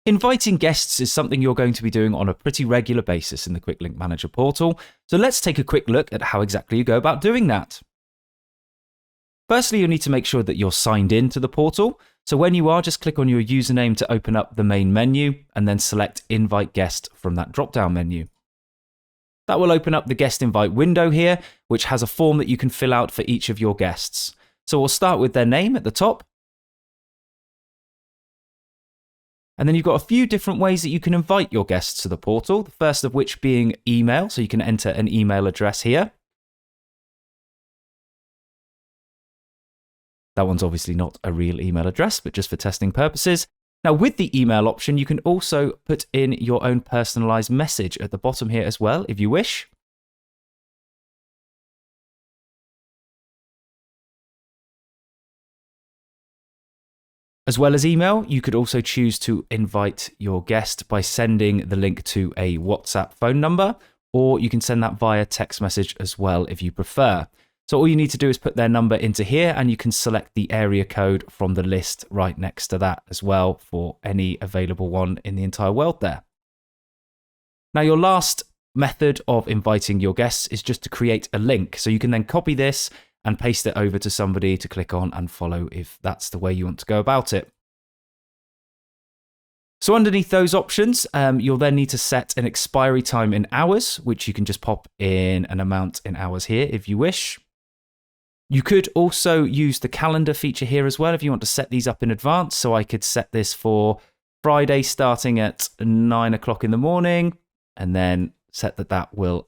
Inviting guests is something you're going to be doing on a pretty regular basis in the QuickLink Manager portal, so let's take a quick look at how exactly you go about doing that. Firstly, you'll need to make sure that you're signed in to the portal, so when you are, just click on your username to open up the main menu, and then select Invite Guest from that drop-down menu. That will open up the guest invite window here, which has a form that you can fill out for each of your guests. So we'll start with their name at the top. And then you've got a few different ways that you can invite your guests to the portal, the first of which being email, so you can enter an email address here. That one's obviously not a real email address, but just for testing purposes. Now, with the email option, you can also put in your own personalized message at the bottom here as well, if you wish. As well as email, you could also choose to invite your guest by sending the link to a WhatsApp phone number, or you can send that via text message as well if you prefer. So all you need to do is put their number into here, and you can select the area code from the list right next to that as well for any available one in the entire world there. Now, your last method of inviting your guests is just to create a link. So you can then copy this and paste it over to somebody to click on and follow if that's the way you want to go about it. So underneath those options, you'll then need to set an expiry time in hours, which you can just pop in an amount in hours here if you wish. You could also use the calendar feature here as well if you want to set these up in advance. So I could set this for Friday starting at 9 o'clock in the morning, and then set that will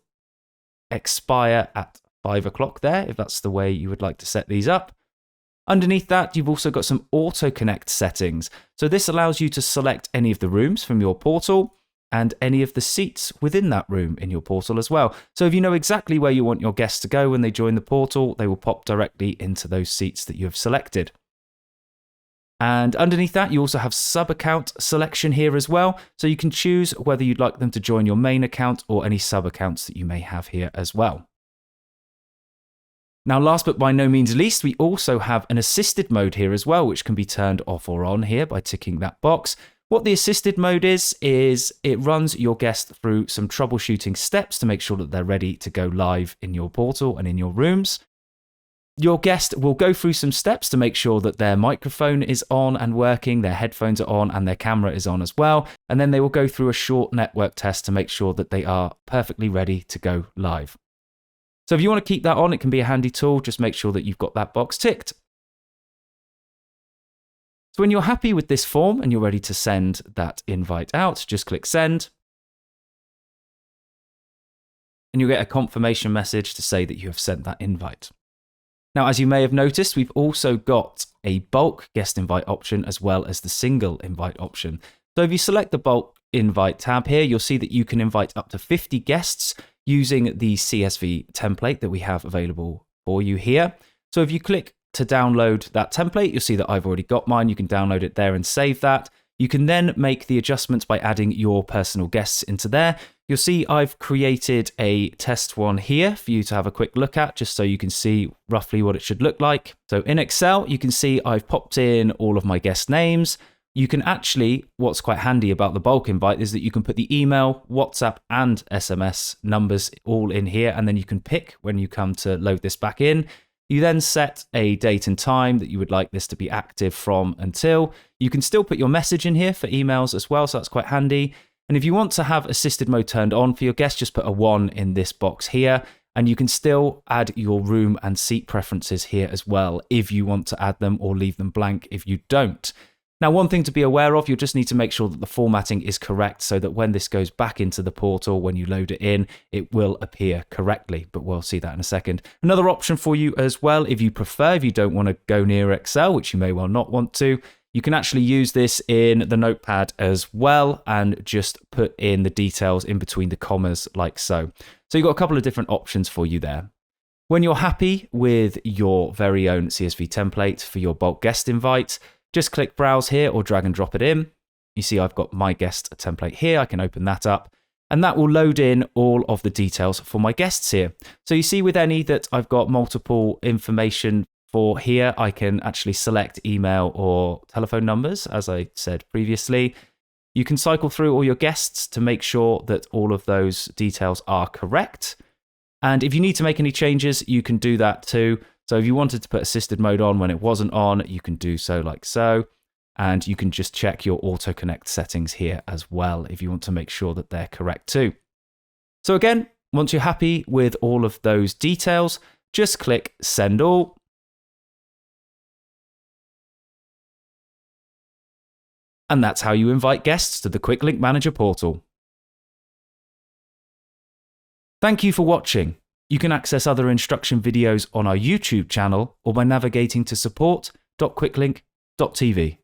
expire at 5 o'clock there, if that's the way you would like to set these up. Underneath that, you've also got some auto connect settings. So this allows you to select any of the rooms from your portal and any of the seats within that room in your portal as well. So if you know exactly where you want your guests to go when they join the portal, they will pop directly into those seats that you have selected. And underneath that, you also have sub-account selection here as well. So you can choose whether you'd like them to join your main account or any sub-accounts that you may have here as well. Now, last but by no means least, we also have an assisted mode here as well, which can be turned off or on here by ticking that box. What the assisted mode is it runs your guest through some troubleshooting steps to make sure that they're ready to go live in your portal and in your rooms. Your guest will go through some steps to make sure that their microphone is on and working, their headphones are on, and their camera is on as well. And then they will go through a short network test to make sure that they are perfectly ready to go live. So if you want to keep that on, it can be a handy tool. Just make sure that you've got that box ticked. So when you're happy with this form and you're ready to send that invite out, just click send. And you'll get a confirmation message to say that you have sent that invite. Now, as you may have noticed, we've also got a bulk guest invite option as well as the single invite option. So if you select the bulk invite tab here, you'll see that you can invite up to 50 guests using the CSV template that we have available for you here. So if you click to download that template, you'll see that I've already got mine. You can download it there and save that. You can then make the adjustments by adding your personal guests into there. You'll see I've created a test one here for you to have a quick look at, just so you can see roughly what it should look like. So in Excel, you can see I've popped in all of my guest names. You can actually, what's quite handy about the bulk invite is that you can put the email, WhatsApp, and SMS numbers all in here, and then you can pick when you come to load this back in. You then set a date and time that you would like this to be active from until. You can still put your message in here for emails as well, so that's quite handy. And if you want to have assisted mode turned on for your guests, just put a 1 in this box here, and you can still add your room and seat preferences here as well if you want to add them, or leave them blank if you don't. Now, one thing to be aware of, you'll just need to make sure that the formatting is correct so that when this goes back into the portal, when you load it in, it will appear correctly, but we'll see that in a second. Another option for you as well, if you prefer, if you don't want to go near Excel, which you may well not want to, you can actually use this in the notepad as well and just put in the details in between the commas like so. So you've got a couple of different options for you there. When you're happy with your very own CSV template for your bulk guest invite, just click Browse here or drag and drop it in. You see I've got my guest template here. I can open that up, and that will load in all of the details for my guests here. So you see with any that I've got multiple information for here, I can actually select email or telephone numbers, as I said previously. You can cycle through all your guests to make sure that all of those details are correct. And if you need to make any changes, you can do that too. So if you wanted to put assisted mode on when it wasn't on, you can do so like so. And you can just check your auto connect settings here as well if you want to make sure that they're correct too. So again, once you're happy with all of those details, just click Send All. And that's how you invite guests to the QuickLink Manager portal. Thank you for watching. You can access other instruction videos on our YouTube channel or by navigating to support.quicklink.tv.